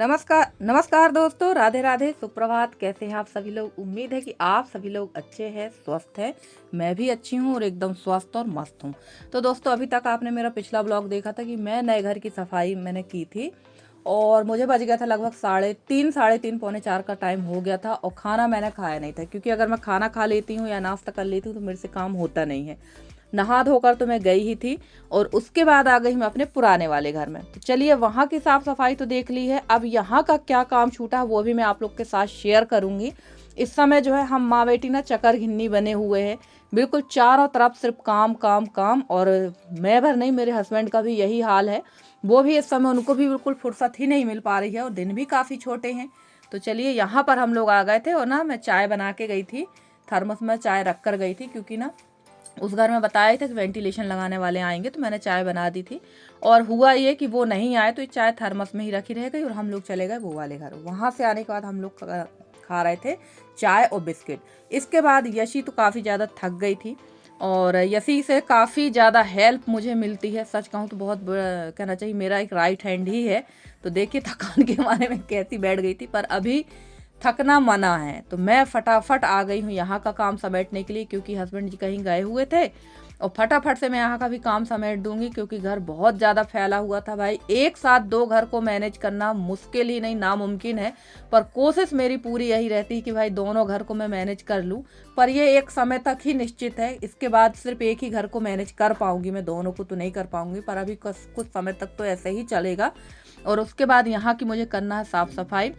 नमस्कार नमस्कार दोस्तों, राधे राधे, सुप्रभात। कैसे हैं आप सभी लोग? उम्मीद है कि आप सभी लोग अच्छे हैं, स्वस्थ हैं। मैं भी अच्छी हूँ और एकदम स्वस्थ और मस्त हूँ। तो दोस्तों, अभी तक आपने मेरा पिछला ब्लॉग देखा था कि मैं नए घर की सफाई मैंने की थी और मुझे बज गया था लगभग साढ़े तीन पौने 4 का टाइम हो गया था और खाना मैंने खाया नहीं था, क्योंकि अगर मैं खाना खा लेती हूँ या नाश्ता कर लेती हूँ तो मेरे से काम होता नहीं है। नहा धोकर तो मैं गई ही थी और उसके बाद आ गई मैं अपने पुराने वाले घर में। तो चलिए, वहाँ की साफ सफाई तो देख ली है, अब यहाँ का क्या काम छूटा वो भी मैं आप लोग के साथ शेयर करूंगी। इस समय जो है हम माँ बेटी ना चकर घिन्नी बने हुए हैं, बिल्कुल चारों तरफ सिर्फ काम काम काम। और मैं भर नहीं, मेरे हस्बैंड का भी यही हाल है। वो भी इस समय, उनको भी बिल्कुल फुर्सत ही नहीं मिल पा रही है और दिन भी काफ़ी छोटे हैं। तो चलिए, यहाँ पर हम लोग आ गए थे और ना मैं चाय बना के गई थी, थर्मस में चाय रख कर गई थी, क्योंकि ना उस घर में बताया था कि वेंटिलेशन लगाने वाले आएंगे, तो मैंने चाय बना दी थी। और हुआ ये कि वो नहीं आए तो ये चाय थर्मस में ही रखी रह गई और हम लोग चले गए वो वाले घर। वहाँ से आने के बाद हम लोग खा रहे थे चाय और बिस्किट। इसके बाद यशी तो काफ़ी ज़्यादा थक गई थी और यशी से काफ़ी ज़्यादा हेल्प मुझे मिलती है। सच कहूँ तो बहुत कहना चाहिए मेरा एक राइट हैंड ही है। तो देखिए थकान के मारे में कैसी बैठ गई थी, पर अभी थकना मना है। तो मैं फटाफट आ गई हूँ यहाँ का काम समेटने के लिए, क्योंकि हस्बैंड जी कहीं गए हुए थे और फटाफट से मैं यहाँ का भी काम समेट दूंगी, क्योंकि घर बहुत ज़्यादा फैला हुआ था भाई। एक साथ दो घर को मैनेज करना मुश्किल ही नहीं, नामुमकिन है। पर कोशिश मेरी पूरी यही रहती है कि भाई दोनों घर को मैं मैनेज कर लूँ। पर ये एक समय तक ही निश्चित है, इसके बाद सिर्फ एक ही घर को मैनेज कर पाऊंगी मैं, दोनों को तो नहीं कर पाऊंगी। पर अभी कुछ समय तक तो ऐसे ही चलेगा। और उसके बाद यहाँ की मुझे करना है साफ सफाई।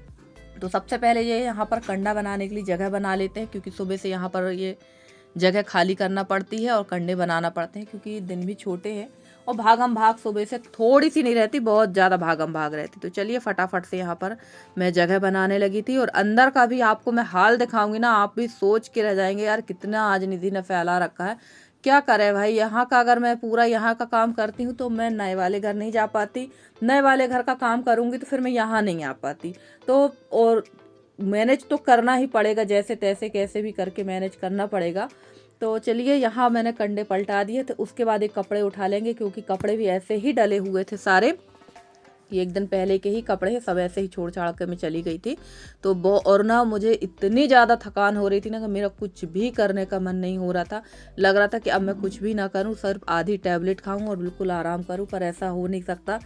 तो सबसे पहले ये यहाँ पर कंडा बनाने के लिए जगह बना लेते हैं, क्योंकि सुबह से यहाँ पर ये जगह खाली करना पड़ती है और कंडे बनाना पड़ते हैं, क्योंकि दिन भी छोटे हैं और भागम भाग सुबह से थोड़ी सी नहीं रहती, बहुत ज़्यादा भागम भाग रहती। तो चलिए फटाफट से यहाँ पर मैं जगह बनाने लगी थी। और अंदर का भी आपको मैं हाल दिखाऊंगी ना, आप भी सोच के रह जाएंगे यार कितना आज निधि ने फैला रखा है। क्या करे भाई, यहाँ का अगर मैं पूरा यहाँ का काम करती हूँ तो मैं नए वाले घर नहीं जा पाती, नए वाले घर का काम करूँगी तो फिर मैं यहाँ नहीं आ पाती। तो और मैनेज तो करना ही पड़ेगा, जैसे तैसे कैसे भी करके मैनेज करना पड़ेगा। तो चलिए, यहाँ मैंने कंडे पलटा दिए थे। उसके बाद एक कपड़े उठा लेंगे, क्योंकि कपड़े भी ऐसे ही डले हुए थे सारे। ये एक दिन पहले के ही कपड़े हैं, सब ऐसे ही छोड़ छाड़ कर मैं चली गई थी। तो वो और ना मुझे इतनी ज़्यादा थकान हो रही थी ना कि मेरा कुछ भी करने का मन नहीं हो रहा था। लग रहा था कि अब मैं कुछ भी ना करूं, सिर्फ आधी टैबलेट खाऊं और बिल्कुल आराम करूं। पर ऐसा हो नहीं सकता।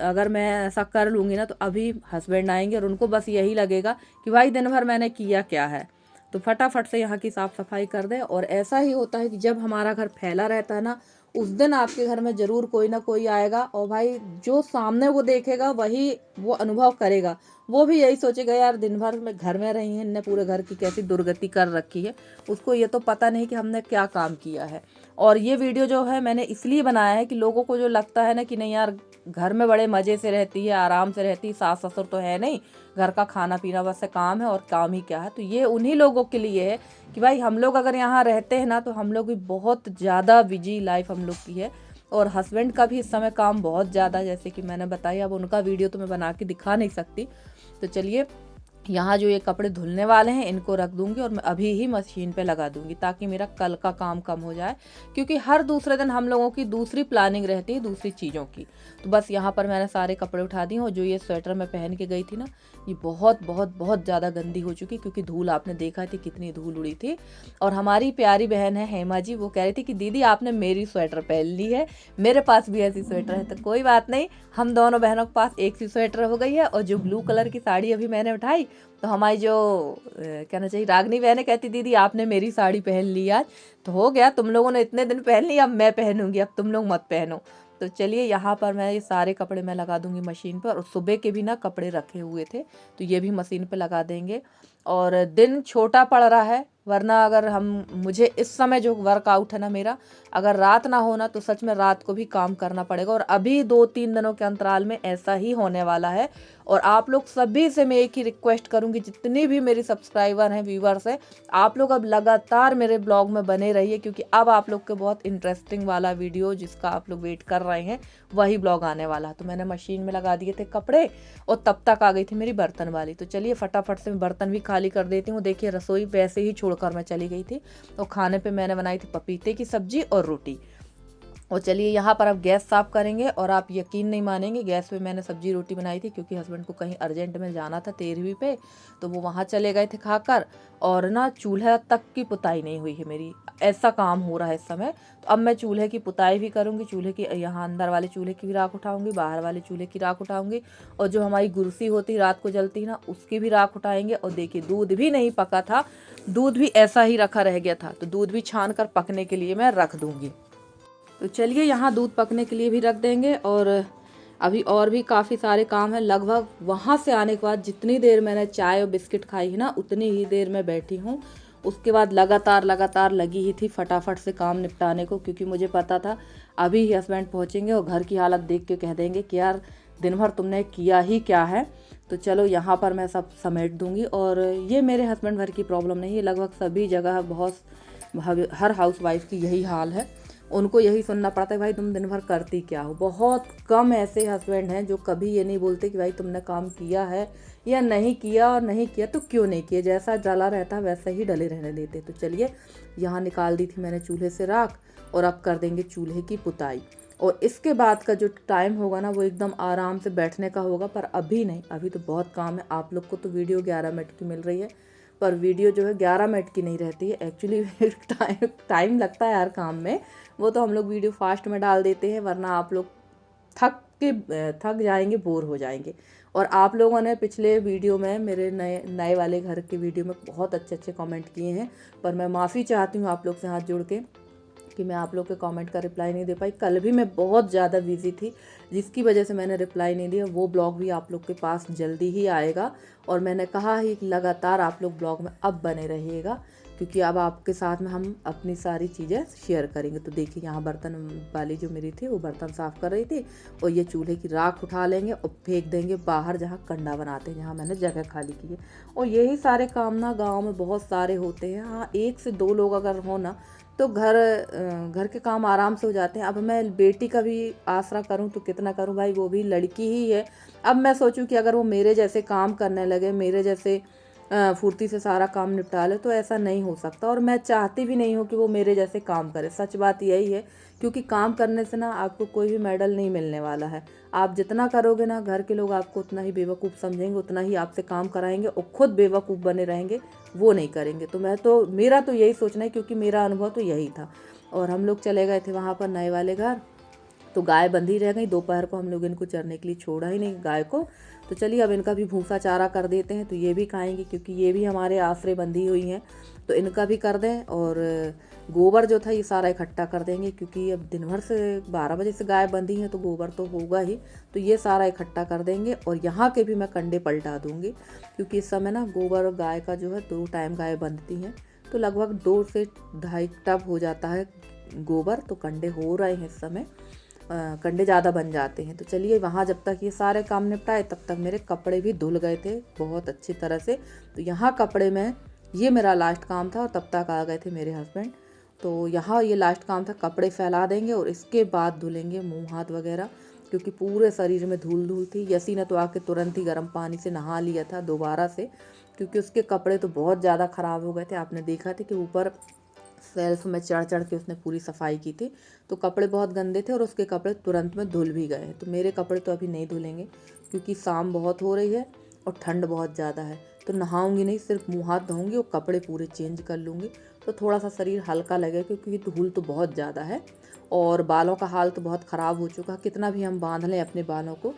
अगर मैं ऐसा कर लूँगी ना तो अभी हस्बैंड आएंगे और उनको बस यही लगेगा कि भाई दिन भर मैंने किया क्या है। तो फटाफट से यहाँ की साफ़ सफाई कर दें। और ऐसा ही होता है कि जब हमारा घर फैला रहता है ना, उस दिन आपके घर में ज़रूर कोई ना कोई आएगा और भाई जो सामने वो देखेगा वही वो अनुभव करेगा। वो भी यही सोचेगा यार दिन भर में घर में रही हैं, इनने पूरे घर की कैसी दुर्गति कर रखी है। उसको ये तो पता नहीं कि हमने क्या काम किया है। और ये वीडियो जो है मैंने इसलिए बनाया है कि लोगों को जो लगता है ना कि नहीं यार घर में बड़े मज़े से रहती है, आराम से रहती है, सास ससुर तो है नहीं, घर का खाना पीना बस से काम है और काम ही क्या है। तो ये उन्हीं लोगों के लिए है कि भाई हम लोग अगर यहाँ रहते हैं ना तो हम लोग भी बहुत ज़्यादा बिजी लाइफ हम लोग की है। और हस्बैंड का भी इस समय काम बहुत ज़्यादा, जैसे कि मैंने बताया, अब उनका वीडियो तो मैं बना के दिखा नहीं सकती। तो चलिए, यहाँ जो ये कपड़े धुलने वाले हैं इनको रख दूंगी और मैं अभी ही मशीन पे लगा दूंगी, ताकि मेरा कल का काम कम हो जाए। क्योंकि हर दूसरे दिन हम लोगों की दूसरी प्लानिंग रहती है दूसरी चीज़ों की। तो बस यहाँ पर मैंने सारे कपड़े उठा दिए। और जो ये स्वेटर मैं पहन के गई थी ना, ये बहुत बहुत बहुत ज़्यादा गंदी हो चुकी, क्योंकि धूल आपने देखा थी कितनी धूल उड़ी थी। और हमारी प्यारी बहन है हेमा जी, वो कह रही थी कि दीदी आपने मेरी स्वेटर पहन ली है, मेरे पास भी ऐसी स्वेटर है। तो कोई बात नहीं, हम दोनों बहनों के पास एक सी स्वेटर हो गई है। और जो ब्लू कलर की साड़ी अभी मैंने उठाई, तो हमारी जो कहना चाहिए रागनी बहन है, कहती दीदी आपने मेरी साड़ी पहन ली आज। तो हो गया, तुम लोगों ने इतने दिन पहन ली, अब मैं पहनूंगी, अब तुम लोग मत पहनो। तो चलिए, यहाँ पर मैं ये सारे कपड़े मैं लगा दूंगी मशीन पर। और सुबह के भी ना कपड़े रखे हुए थे तो ये भी मशीन पर लगा देंगे। और दिन छोटा पड़ रहा है, वरना अगर मुझे इस समय जो वर्कआउट है ना मेरा, अगर रात ना होना तो सच में रात को भी काम करना पड़ेगा। और अभी 2-3 दिनों के अंतराल में ऐसा ही होने वाला है। और आप लोग सभी से मैं एक ही रिक्वेस्ट करूंगी, जितनी भी मेरी सब्सक्राइबर हैं, व्यूवर्स हैं, आप लोग अब लगातार मेरे ब्लॉग में बने रहिए, क्योंकि अब आप लोग के बहुत इंटरेस्टिंग वाला वीडियो जिसका आप लोग वेट कर रहे हैं वही ब्लॉग आने वाला है। तो मैंने मशीन में लगा दिए थे कपड़े और तब तक आ गई थी मेरी बर्तन वाली। तो चलिए फटाफट से मैं बर्तन भी खाली कर देती हूँ। देखिए, रसोई वैसे ही छोड़कर मैं चली गई थी। और खाने पे मैंने बनाई थी पपीते की सब्जी और रोटी। और चलिए यहाँ पर अब गैस साफ़ करेंगे। और आप यकीन नहीं मानेंगे, गैस पे मैंने सब्जी रोटी बनाई थी क्योंकि हस्बैंड को कहीं अर्जेंट में जाना था 13वीं पे, तो वो वहाँ चले गए थे खाकर। और ना चूल्हा तक की पुताई नहीं हुई है मेरी, ऐसा काम हो रहा है इस समय। तो अब मैं चूल्हे की पुताई भी करूँगी, चूल्हे की यहाँ अंदर वाले चूल्हे की भी राख उठाऊँगी, बाहर वाले चूल्हे की राख उठाऊँगी, और जो हमारी गुरसी होती रात को जलती है ना, उसकी भी राख उठाएंगे। और देखिए दूध भी नहीं पका था, दूध भी ऐसा ही रखा रह गया था, तो दूध भी छान कर पकने के लिए मैं रख दूँगी। तो चलिए यहाँ दूध पकने के लिए भी रख देंगे। और अभी और भी काफ़ी सारे काम हैं। लगभग वहाँ से आने के बाद जितनी देर मैंने चाय और बिस्किट खाई है ना, उतनी ही देर मैं बैठी हूँ। उसके बाद लगातार लगी ही थी फटाफट से काम निपटाने को, क्योंकि मुझे पता था अभी ही हस्बैंड पहुँचेंगे और घर की हालत देख के कह देंगे कि यार दिन भर तुमने किया ही क्या है। तो चलो यहाँ पर मैं सब समेट दूँगी। और ये मेरे हस्बैंड भर की प्रॉब्लम नहीं है, लगभग सभी जगह हर हाउस वाइफ की यही हाल है। उनको यही सुनना पड़ता है, भाई तुम दिन भर करती क्या हो। बहुत कम ऐसे हस्बैंड हैं जो कभी ये नहीं बोलते कि भाई तुमने काम किया है या नहीं किया, और नहीं किया तो क्यों नहीं किया, जैसा डला रहता है वैसा ही डले रहने देते। तो चलिए यहाँ निकाल दी थी मैंने चूल्हे से राख, और अब कर देंगे चूल्हे की पुताई। और इसके बाद का जो टाइम होगा ना, वो एकदम आराम से बैठने का होगा। पर अभी नहीं, अभी तो बहुत काम है। आप लोग को तो वीडियो 11 मिनट की मिल रही है, पर वीडियो जो है 11 मिनट की नहीं रहती है एक्चुअली। टाइम लगता है हर काम में, वो तो हम लोग वीडियो फास्ट में डाल देते हैं, वरना आप लोग थक जाएंगे, बोर हो जाएंगे। और आप लोगों ने पिछले वीडियो में, मेरे नए वाले घर के वीडियो में बहुत अच्छे कमेंट किए हैं, पर मैं माफ़ी चाहती हूँ आप लोग से हाथ जोड़ के कि मैं आप लोग के कमेंट का रिप्लाई नहीं दे पाई। कल भी मैं बहुत ज़्यादा बिजी थी, जिसकी वजह से मैंने रिप्लाई नहीं दिया। वो ब्लॉग भी आप लोग के पास जल्दी ही आएगा। और मैंने कहा ही कि लगातार आप लोग ब्लॉग में अब बने रहिएगा, क्योंकि अब आपके साथ में हम अपनी सारी चीज़ें शेयर करेंगे। तो देखिए यहाँ बर्तन वाली जो मेरी थी वो बर्तन साफ़ कर रही थी, और ये चूल्हे की राख उठा लेंगे और फेंक देंगे बाहर, जहाँ कंडा बनाते हैं, जहाँ मैंने जगह खाली की है। और यही सारे काम ना गाँव में बहुत सारे होते हैं। हाँ, 1 से 2 लोग अगर हो ना, तो घर के काम आराम से हो जाते हैं। अब मैं बेटी का भी आसरा करूं तो कितना करूं भाई, वो भी लड़की ही है। अब मैं सोचूं कि अगर वो मेरे जैसे काम करने लगे, मेरे जैसे फुर्ती से सारा काम निपटा ले, तो ऐसा नहीं हो सकता। और मैं चाहती भी नहीं हूँ कि वो मेरे जैसे काम करे, सच बात यही है। क्योंकि काम करने से ना आपको कोई भी मेडल नहीं मिलने वाला है। आप जितना करोगे ना, घर के लोग आपको उतना ही बेवकूफ़ समझेंगे, उतना ही आपसे काम कराएंगे, और खुद बेवकूफ़ बने रहेंगे, वो नहीं करेंगे। तो मेरा तो यही सोचना है, क्योंकि मेरा अनुभव तो यही था। और हम लोग चले गए थे वहाँ पर नए वाले घर, तो गाय बंधी रह गई। दोपहर को हम लोग इनको चरने के लिए छोड़ा ही नहीं गाय को। तो चलिए अब इनका भी भूसा चारा कर देते हैं, तो ये भी खाएंगे, क्योंकि ये भी हमारे आसरे बंधी हुई हैं। तो इनका भी कर दें। और गोबर जो था ये सारा इकट्ठा कर देंगे, क्योंकि अब दिन भर से 12 बजे से गाय बंधी हैं, तो गोबर तो होगा ही। तो ये सारा इकट्ठा कर देंगे। और यहाँ के भी मैं कंडे पलटा दूँगी, क्योंकि इस समय ना गोबर गाय का जो है 2 टाइम गाय बंधती हैं, तो लगभग 2 से 2.5 टब हो जाता है गोबर। तो कंडे हो रहे हैं इस समय, कंडे ज़्यादा बन जाते हैं। तो चलिए वहाँ जब तक ये सारे काम निपटाए, तब तक मेरे कपड़े भी धुल गए थे बहुत अच्छी तरह से। तो यहाँ कपड़े में ये मेरा लास्ट काम था, और तब तक आ गए थे मेरे हस्बैंड। तो यहाँ ये लास्ट काम था, कपड़े फैला देंगे और इसके बाद धुलेंगे मुँह हाथ वगैरह, क्योंकि पूरे शरीर में धूल थी। यसी ने तो आके तुरंत ही गर्म पानी से नहा लिया था दोबारा से, क्योंकि उसके कपड़े तो बहुत ज़्यादा ख़राब हो गए थे। आपने देखा था कि ऊपर सेल्फ में चढ़ के उसने पूरी सफाई की थी, तो कपड़े बहुत गंदे थे, और उसके कपड़े तुरंत में धुल भी गए। तो मेरे कपड़े तो अभी नहीं धुलेंगे, क्योंकि शाम बहुत हो रही है और ठंड बहुत ज़्यादा है। तो नहाऊंगी नहीं, सिर्फ मुँह हाथ धोऊंगी और कपड़े पूरे चेंज कर लूँगी, तो थोड़ा सा शरीर हल्का लगे, क्योंकि धूल तो बहुत ज़्यादा है। और बालों का हाल तो बहुत ख़राब हो चुका है, कितना भी हम बांध लें अपने बालों को,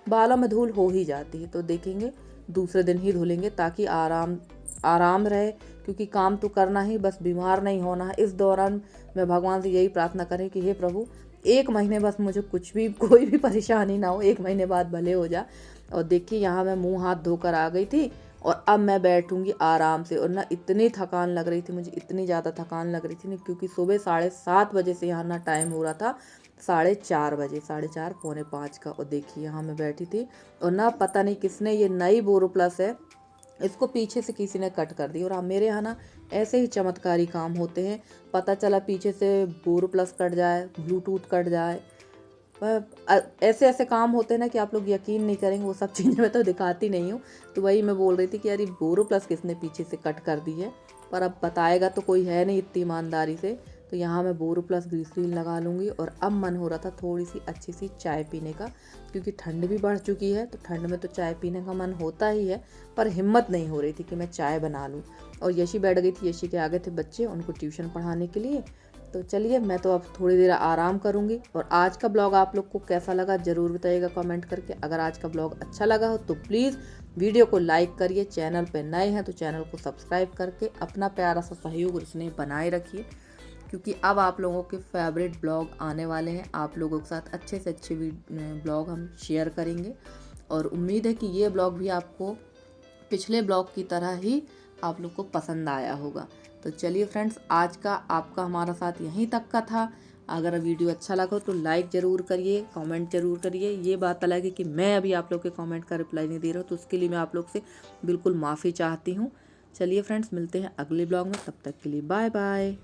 बालों में धूल हो ही जाती है। तो देखेंगे दूसरे दिन ही धुलेंगे, ताकि आराम रहे, क्योंकि काम तो करना ही, बस बीमार नहीं होना है। इस दौरान मैं भगवान से यही प्रार्थना करें कि हे प्रभु, 1 महीने बस मुझे कोई भी परेशानी ना हो, 1 महीने बाद भले हो जा। और देखिए यहाँ मैं मुंह हाथ धोकर आ गई थी, और अब मैं बैठूंगी आराम से। और ना इतनी थकान लग रही थी मुझे, इतनी ज़्यादा थकान लग रही थी ना, क्योंकि सुबह 7:30 बजे से यहाँ ना टाइम हो रहा था 4:30 बजे, 4:30 पौने 5 का। और देखिए यहाँ मैं बैठी थी, और ना पता नहीं किसने, ये नई बोरोप्लस है, इसको पीछे से किसी ने कट कर दी। और मेरे यहाँ ना ऐसे ही चमत्कारी काम होते हैं, पता चला पीछे से बोरोप्लस कट जाए, ब्लूटूथ कट जाए, ऐसे ऐसे काम होते हैं ना कि आप लोग यकीन नहीं करेंगे। वो सब चीज़ें मैं तो दिखाती नहीं हूँ। तो वही मैं बोल रही थी कि यार बोरोप्लस किसने पीछे से कट कर दी है, पर अब बताएगा तो कोई है नहीं इतनी ईमानदारी से। तो यहाँ मैं बोरोप्लस ग्लिसरीन लगा लूँगी। और अब मन हो रहा था थोड़ी सी अच्छी सी चाय पीने का, क्योंकि ठंड भी बढ़ चुकी है। तो ठंड में तो चाय पीने का मन होता ही है, पर हिम्मत नहीं हो रही थी कि मैं चाय बना लूँ। और यशी बैठ गई थी, यशी के आगे थे बच्चे, उनको ट्यूशन पढ़ाने के लिए। तो चलिए मैं तो अब थोड़ी देर आराम करूँगी। और आज का ब्लॉग आप लोग को कैसा लगा ज़रूर बताइएगा कमेंट करके। अगर आज का ब्लॉग अच्छा लगा हो तो प्लीज़ वीडियो को लाइक करिए, चैनल पे नए हैं तो चैनल को सब्सक्राइब करके अपना प्यारा सा सहयोग और स्नेह बनाए रखिए, क्योंकि अब आप लोगों के फेवरेट ब्लॉग आने वाले हैं। आप लोगों के साथ अच्छे से अच्छे ब्लॉग हम शेयर करेंगे। और उम्मीद है कि ये ब्लॉग भी आपको पिछले ब्लॉग की तरह ही आप लोग को पसंद आया होगा। तो चलिए फ्रेंड्स, आज का आपका हमारा साथ यहीं तक का था। अगर वीडियो अच्छा लगा तो लाइक ज़रूर करिए, कमेंट ज़रूर करिए। ये बात अलग है कि मैं अभी आप लोग के कमेंट का रिप्लाई नहीं दे रहा हूँ, तो उसके लिए मैं आप लोग से बिल्कुल माफ़ी चाहती हूँ। चलिए फ्रेंड्स, मिलते हैं अगले ब्लॉग में, तब तक के लिए बाय बाय।